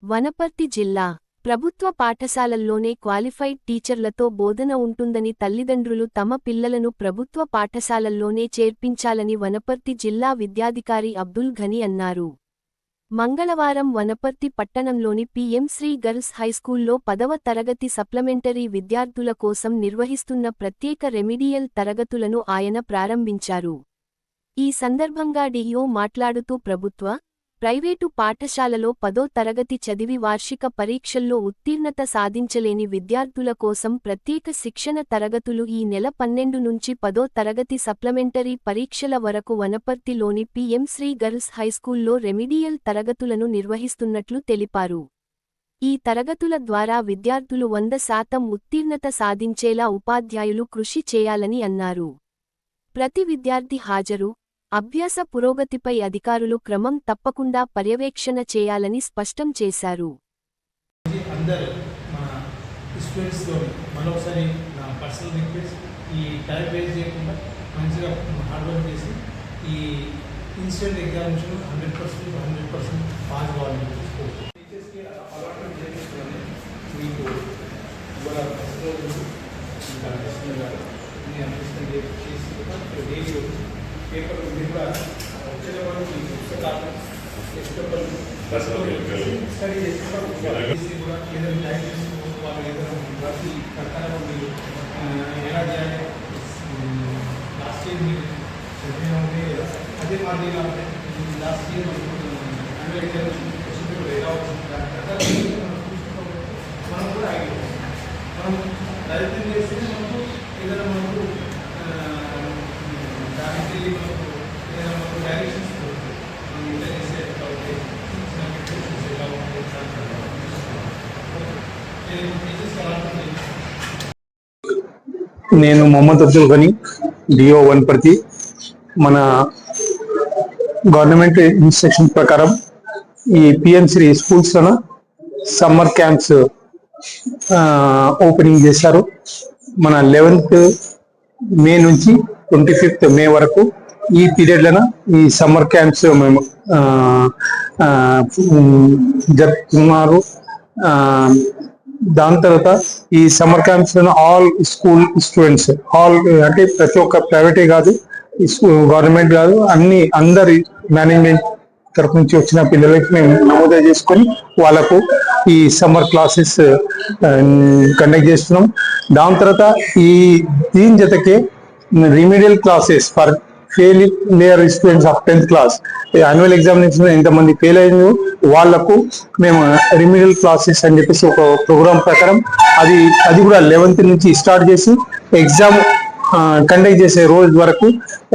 వనపర్తి జిల్లా ప్రభుత్వ పాఠశాలల్లోనే క్వాలిఫైడ్ టీచర్లతో బోధన ఉంటుందని తల్లిదండ్రులు తమ పిల్లలను ప్రభుత్వ పాఠశాలల్లోనే చేర్పించాలని వనపర్తి జిల్లా విద్యాధికారి అబ్దుల్ ఘని అన్నారు. మంగళవారం వనపర్తి పట్టణంలోని పీఎం శ్రీ గర్ల్స్ హైస్కూల్లో 10వ తరగతి సప్లిమెంటరీ విద్యార్థుల కోసం నిర్వహిస్తున్న ప్రత్యేక రెమిడియల్ తరగతులను ఆయన ప్రారంభించారు. ఈ సందర్భంగా డిఈఓ మాట్లాడుతూ ప్రభుత్వ, ప్రైవేటు పాఠశాలలో 10వ తరగతి చదివి వార్షిక పరీక్షల్లో ఉత్తీర్ణత సాధించలేని విద్యార్థుల కోసం ప్రత్యేక శిక్షణ తరగతులు ఈ నెల 12 నుంచి 10వ తరగతి సప్లిమెంటరీ పరీక్షల వరకు వనపర్తిలోని పీఎం శ్రీ గర్ల్స్ హైస్కూల్లో రెమిడియల్ తరగతులను నిర్వహిస్తున్నట్లు తెలిపారు. ఈ తరగతుల ద్వారా విద్యార్థులు 100% ఉత్తీర్ణత సాధించేలా ఉపాధ్యాయులు కృషి చేయాలని అన్నారు. ప్రతి విద్యార్థి హాజరు, అభ్యాస పురోగతిపై అధికారులు క్రమం తప్పకుండా పర్యవేక్షణ చేయాలని స్పష్టం చేశారు. పేపర్ మీరు కూడా వచ్చే వాళ్ళు ఈ పుస్తకాలు స్టడీ చేసుకుంటారు. కూడా ఏదైనా డైరెక్షన్ వాళ్ళు ఏదైనా వర్క్ ప్రకారం మీరు ఎలా చేయాలి, లాస్ట్ ఇయర్ మీరు చదివిన ఉంటే అదే మాదిరిగా లాస్ట్ ఇయర్ ఎలా వచ్చింది దాని ప్రకారం మనం కూడా అయిపోతాం. మనం ప్రయత్నం చేస్తే మనకు ఏదైనా మనకు నేను మొహమ్మద్ అబ్దుల్ ఘని, డిఓ వనపర్తి. మన గవర్నమెంట్ ఇన్స్ట్రక్షన్ ప్రకారం ఈ పిఎంశ్రీ స్కూల్స్లో సమ్మర్ క్యాంప్స్ ఓపెనింగ్ చేశారు. మన 11th మే నుంచి 25th మే వరకు ఈ పీరియడ్లను ఈ సమ్మర్ క్యాంప్స్ మేము జరుపుకున్నారు. దాని తర్వాత ఈ summer camps all school students, all అంటే ప్రతి ఒక్క ప్రైవేటే కాదు, గవర్నమెంట్ కాదు, అందరి మేనేజ్మెంట్ తరఫు నుంచి వచ్చిన పిల్లలకి మేము నమోదు చేసుకొని వాళ్ళకు ఈ సమ్మర్ క్లాసెస్ కండక్ట్ చేస్తున్నాం. దాని తర్వాత దీని జతకే remedial classes for failure students of 10th class annual examination ఎంతమంది ఫెయిల్ అయ్యారు వాళ్లకు మేము రెమిడియల్ క్లాసెస్ అని చెప్పేసి ఒక ప్రోగ్రామ్ ప్రకారం అది కూడా 11th నుంచి స్టార్ట్ చేసి ఎగ్జామ్ కండక్ట్ చేసే రోజు వరకు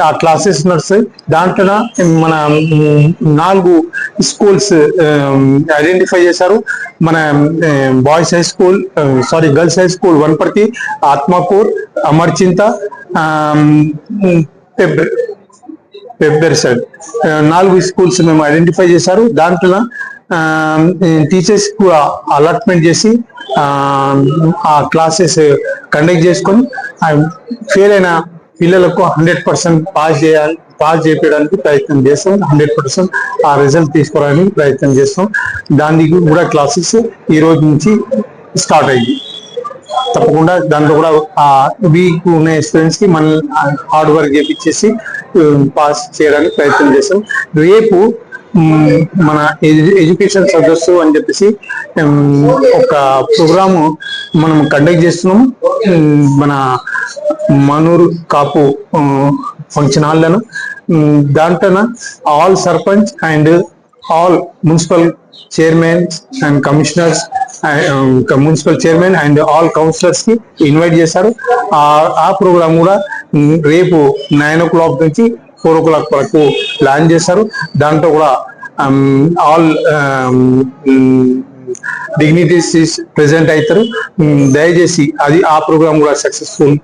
ఆ క్లాసెస్ నడుస్తాయి. దాంట్లో మన 4 స్కూల్స్ ఐడెంటిఫై చేశారు. మన boys high school, girls high school Wanaparthy, Atmakur, Amarchinta, పెబ్బెర్సెడ్ 4 స్కూల్స్ మేము ఐడెంటిఫై చేశారు. దాంట్లో టీచర్స్ కూడా అలాట్మెంట్ చేసి ఆ క్లాసెస్ కండక్ట్ చేసుకొని ఫెయిల్ అయిన పిల్లలకు 100% పాస్ చేయడానికి ప్రయత్నం చేస్తాం. 100% ఆ రిజల్ట్ తీసుకోవడానికి ప్రయత్నం చేస్తాం. దానికి కూడా క్లాసెస్ ఈ రోజు నుంచి స్టార్ట్ అయ్యి తప్పకుండా దాంట్లో కూడా ఆ వీక్ ఉన్న స్టూడెంట్స్ కి మన హార్డ్ వర్క్ చేపించేసి పాస్ చేయడానికి ప్రయత్నం చేస్తాం. రేపు మన ఎడ్యుకేషన్ సదస్సు అని చెప్పేసి ఒక ప్రోగ్రాము మనం కండక్ట్ చేస్తున్నాం. మన మనూరు కాపు ఫంక్షన్ హాల్లను దాంట్లో all sarpanch and all municipal chairman and commissioners, municipal chairman and all councillors కి ఇన్వైట్ చేశారు. ఆ ప్రోగ్రామ్ కూడా రేపు 9 o'clock నుంచి 4 o'clock వరకు ప్లాన్ చేశారు. దాంట్లో కూడా ఆల్ డిగ్నిటీస్ ప్రెసెంట్ అవుతారు. దయచేసి ఆ ప్రోగ్రామ్ కూడా సక్సెస్ఫుల్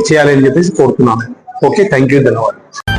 చేయాలని చెప్పేసి కోరుతున్నాను. ఓకే, థ్యాంక్ యూ, ధన్యవాదాలు.